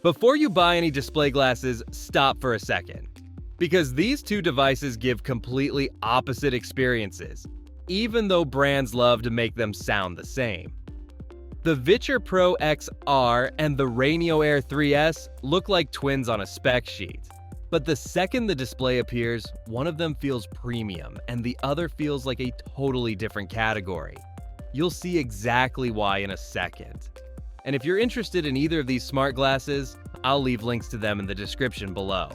Before you buy any display glasses, stop for a second. Because these two devices give completely opposite experiences, even though brands love to make them sound the same. The VITURE Pro XR and the RayNeo Air 3S look like twins on a spec sheet. But the second the display appears, one of them feels premium and the other feels like a totally different category. You'll see exactly why in a second. And if you're interested in either of these smart glasses, I'll leave links to them in the description below.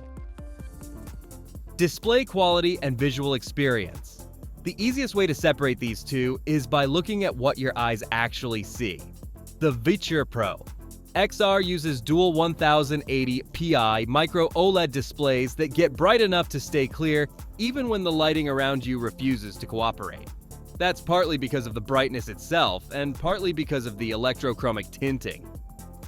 Display quality and visual experience. The easiest way to separate these two is by looking at what your eyes actually see. The VITURE Pro XR uses dual 1080 pi micro OLED displays that get bright enough to stay clear even when the lighting around you refuses to cooperate. That's partly because of the brightness itself and partly because of the electrochromic tinting.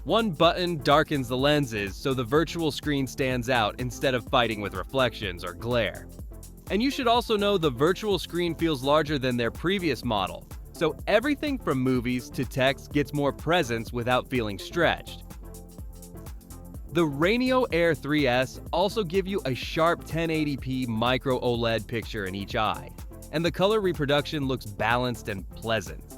One button darkens the lenses so the virtual screen stands out instead of fighting with reflections or glare. And you should also know the virtual screen feels larger than their previous model, so everything from movies to text gets more presence without feeling stretched. The RayNeo Air 3S also give you a sharp 1080p micro OLED picture in each eye, and the color reproduction looks balanced and pleasant.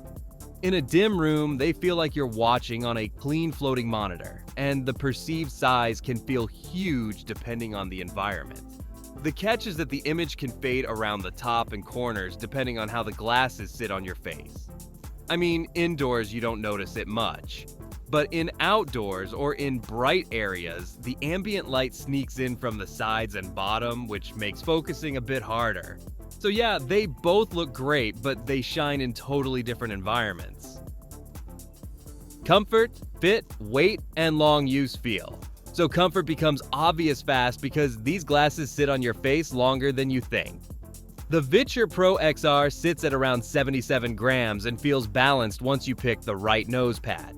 In a dim room, they feel like you're watching on a clean floating monitor, and the perceived size can feel huge depending on the environment. The catch is that the image can fade around the top and corners depending on how the glasses sit on your face. I mean, indoors you don't notice it much, but in outdoors or in bright areas, the ambient light sneaks in from the sides and bottom, which makes focusing a bit harder. So yeah, they both look great, but they shine in totally different environments. Comfort, fit, weight, and long use feel. So comfort becomes obvious fast because these glasses sit on your face longer than you think. The VITURE Pro XR sits at around 77 grams and feels balanced once you pick the right nose pad.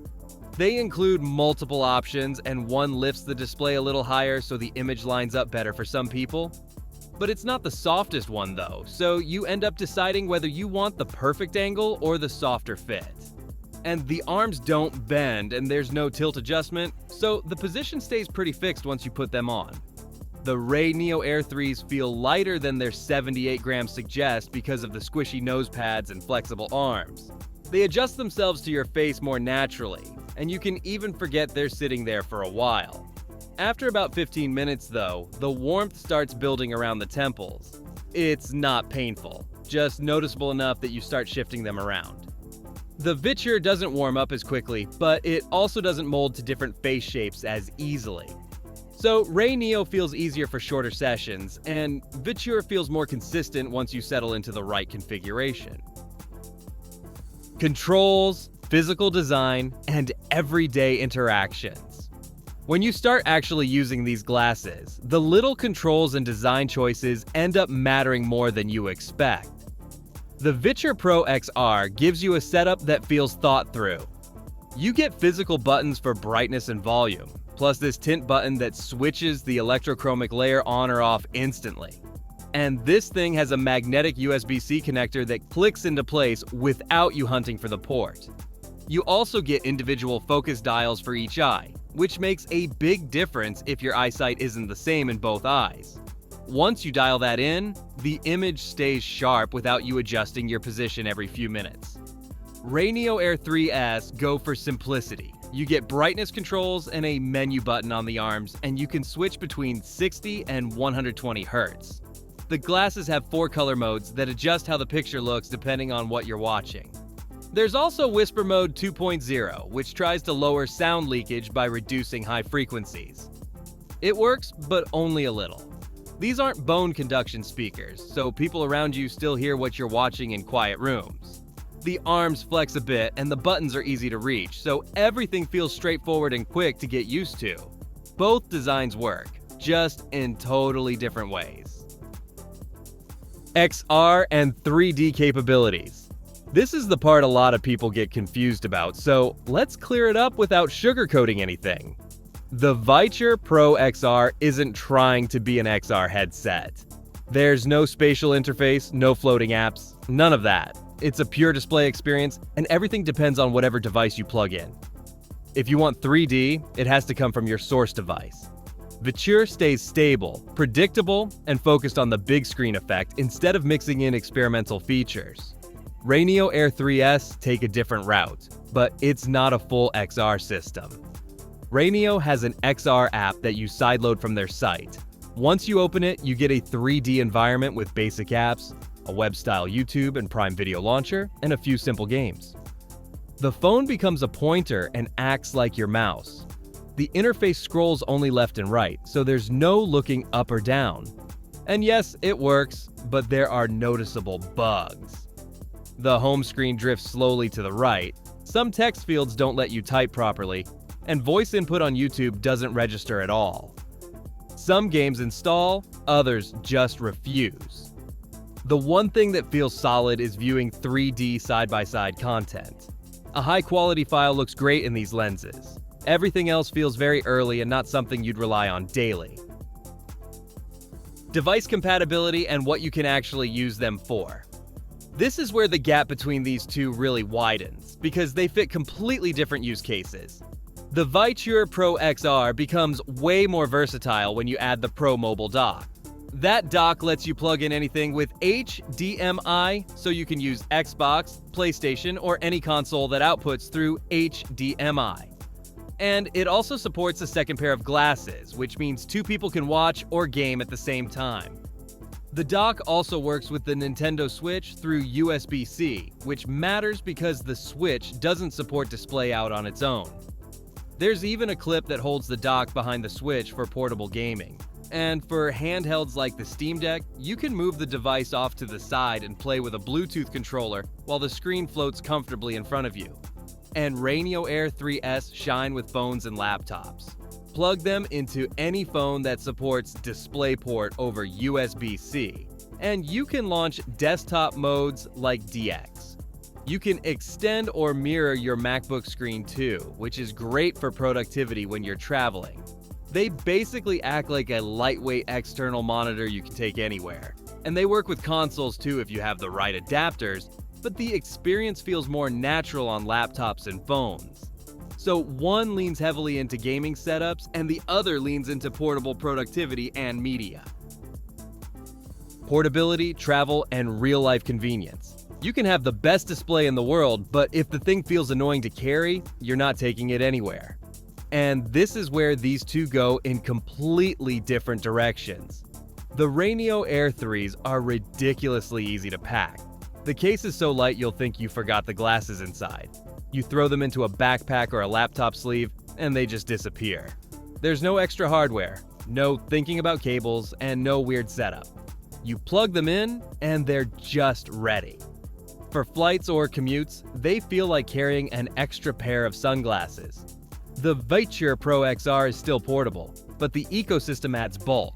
They include multiple options, and one lifts the display a little higher so the image lines up better for some people. But it's not the softest one though, so you end up deciding whether you want the perfect angle or the softer fit. And the arms don't bend and there's no tilt adjustment, so the position stays pretty fixed once you put them on. The RayNeo Air 3s feel lighter than their 78 grams suggest because of the squishy nose pads and flexible arms. They adjust themselves to your face more naturally, and you can even forget they're sitting there for a while. After about 15 minutes though, the warmth starts building around the temples. It's not painful, just noticeable enough that you start shifting them around. The VITURE doesn't warm up as quickly, but it also doesn't mold to different face shapes as easily. So RayNeo feels easier for shorter sessions, and VITURE feels more consistent once you settle into the right configuration. Controls, physical design, and everyday interactions. When you start actually using these glasses, the little controls and design choices end up mattering more than you expect. The VITURE Pro XR gives you a setup that feels thought through. You get physical buttons for brightness and volume, plus this tint button that switches the electrochromic layer on or off instantly. And this thing has a magnetic USB-C connector that clicks into place without you hunting for the port. You also get individual focus dials for each eye, which makes a big difference if your eyesight isn't the same in both eyes. Once you dial that in, the image stays sharp without you adjusting your position every few minutes. RayNeo Air 3S go for simplicity. You get brightness controls and a menu button on the arms, and you can switch between 60 and 120 Hz. The glasses have 4 color modes that adjust how the picture looks depending on what you're watching. There's also Whisper Mode 2.0, which tries to lower sound leakage by reducing high frequencies. It works, but only a little. These aren't bone conduction speakers, so people around you still hear what you're watching in quiet rooms. The arms flex a bit and the buttons are easy to reach, so everything feels straightforward and quick to get used to. Both designs work, just in totally different ways. XR and 3D capabilities. This is the part a lot of people get confused about, so let's clear it up without sugarcoating anything. The VITURE Pro XR isn't trying to be an XR headset. There's no spatial interface, no floating apps, none of that. It's a pure display experience, and everything depends on whatever device you plug in. If you want 3D, it has to come from your source device. VITURE stays stable, predictable, and focused on the big screen effect instead of mixing in experimental features. RayNeo Air 3S take a different route, but it's not a full XR system. RayNeo has an XR app that you sideload from their site. Once you open it, you get a 3D environment with basic apps, a web-style YouTube and Prime Video launcher, and a few simple games. The phone becomes a pointer and acts like your mouse. The interface scrolls only left and right, so there's no looking up or down. And yes, it works, but there are noticeable bugs. The home screen drifts slowly to the right, some text fields don't let you type properly, and voice input on YouTube doesn't register at all. Some games install, others just refuse. The one thing that feels solid is viewing 3D side-by-side content. A high-quality file looks great in these lenses. Everything else feels very early and not something you'd rely on daily. Device compatibility and what you can actually use them for. This is where the gap between these two really widens, because they fit completely different use cases. The VITURE Pro XR becomes way more versatile when you add the Pro Mobile dock. That dock lets you plug in anything with HDMI, so you can use Xbox, PlayStation, or any console that outputs through HDMI. And it also supports a second pair of glasses, which means two people can watch or game at the same time. The dock also works with the Nintendo Switch through USB-C, which matters because the Switch doesn't support display out on its own. There's even a clip that holds the dock behind the Switch for portable gaming. And for handhelds like the Steam Deck, you can move the device off to the side and play with a Bluetooth controller while the screen floats comfortably in front of you. And RayNeo Air 3S shine with phones and laptops. Plug them into any phone that supports DisplayPort over USB-C, and you can launch desktop modes like DX. You can extend or mirror your MacBook screen too, which is great for productivity when you're traveling. They basically act like a lightweight external monitor you can take anywhere. And they work with consoles too if you have the right adapters, but the experience feels more natural on laptops and phones. So one leans heavily into gaming setups and the other leans into portable productivity and media. Portability, travel, and real-life convenience. You can have the best display in the world, but if the thing feels annoying to carry, you're not taking it anywhere. And this is where these two go in completely different directions. The RayNeo Air 3s are ridiculously easy to pack. The case is so light you'll think you forgot the glasses inside. You throw them into a backpack or a laptop sleeve, and they just disappear. There's no extra hardware, no thinking about cables, and no weird setup. You plug them in, and they're just ready. For flights or commutes, they feel like carrying an extra pair of sunglasses. The VITURE Pro XR is still portable, but the ecosystem adds bulk.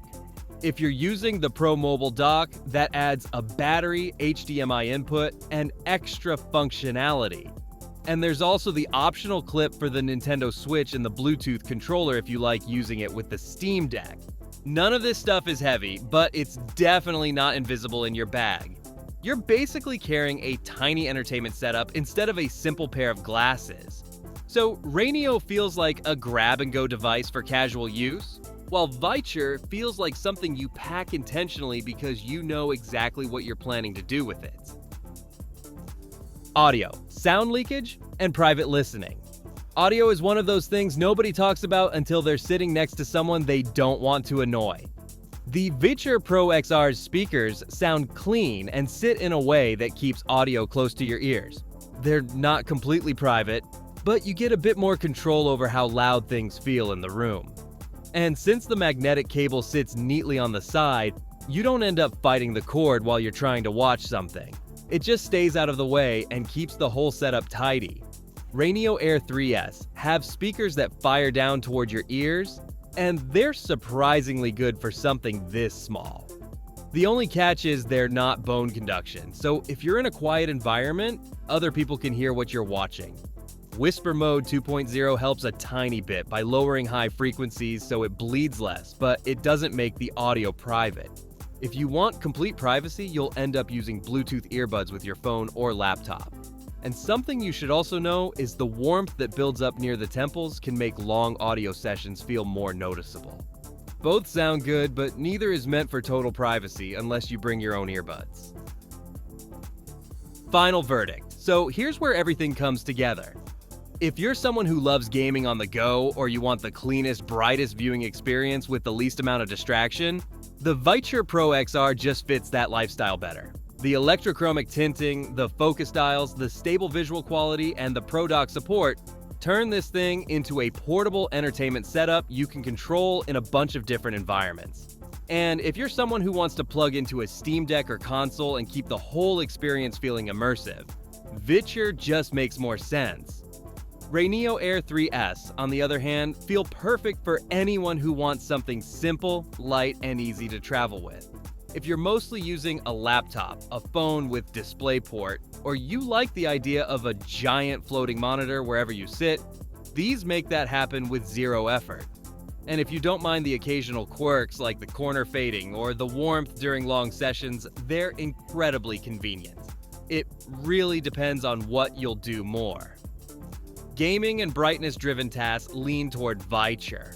If you're using the Pro Mobile dock, that adds a battery, HDMI input, and extra functionality. And there's also the optional clip for the Nintendo Switch and the Bluetooth controller if you like using it with the Steam Deck. None of this stuff is heavy, but it's definitely not invisible in your bag. You're basically carrying a tiny entertainment setup instead of a simple pair of glasses. So RayNeo feels like a grab-and-go device for casual use, while VITURE feels like something you pack intentionally because you know exactly what you're planning to do with it. Audio, sound leakage, and private listening. Audio is one of those things nobody talks about until they're sitting next to someone they don't want to annoy. The VITURE Pro XR's speakers sound clean and sit in a way that keeps audio close to your ears. They're not completely private, but you get a bit more control over how loud things feel in the room. And since the magnetic cable sits neatly on the side, you don't end up fighting the cord while you're trying to watch something. It just stays out of the way and keeps the whole setup tidy. RayNeo Air 3S have speakers that fire down toward your ears, and they're surprisingly good for something this small. The only catch is they're not bone conduction, so if you're in a quiet environment, other people can hear what you're watching. Whisper Mode 2.0 helps a tiny bit by lowering high frequencies so it bleeds less, but it doesn't make the audio private. If you want complete privacy, you'll end up using Bluetooth earbuds with your phone or laptop. And something you should also know is the warmth that builds up near the temples can make long audio sessions feel more noticeable. Both sound good, but neither is meant for total privacy unless you bring your own earbuds. Final verdict. So here's where everything comes together. If you're someone who loves gaming on the go, or you want the cleanest, brightest viewing experience with the least amount of distraction, the VITURE Pro XR just fits that lifestyle better. The electrochromic tinting, the focus dials, the stable visual quality, and the Pro Dock support turn this thing into a portable entertainment setup you can control in a bunch of different environments. And if you're someone who wants to plug into a Steam Deck or console and keep the whole experience feeling immersive, VITURE just makes more sense. RayNeo Air 3S, on the other hand, feel perfect for anyone who wants something simple, light, and easy to travel with. If you're mostly using a laptop, a phone with DisplayPort, or you like the idea of a giant floating monitor wherever you sit, these make that happen with zero effort. And if you don't mind the occasional quirks like the corner fading or the warmth during long sessions, they're incredibly convenient. It really depends on what you'll do more. Gaming and brightness-driven tasks lean toward VITURE.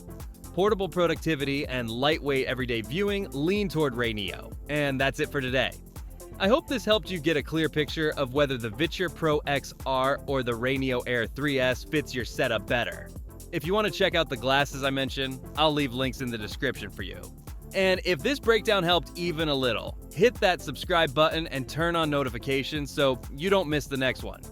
Portable productivity and lightweight everyday viewing lean toward RayNeo. And that's it for today. I hope this helped you get a clear picture of whether the VITURE Pro XR or the RayNeo Air 3S fits your setup better. If you want to check out the glasses I mentioned, I'll leave links in the description for you. And if this breakdown helped even a little, hit that subscribe button and turn on notifications so you don't miss the next one.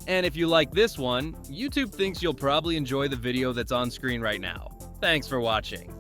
And if you like this one, YouTube thinks you'll probably enjoy the video that's on screen right now. Thanks for watching.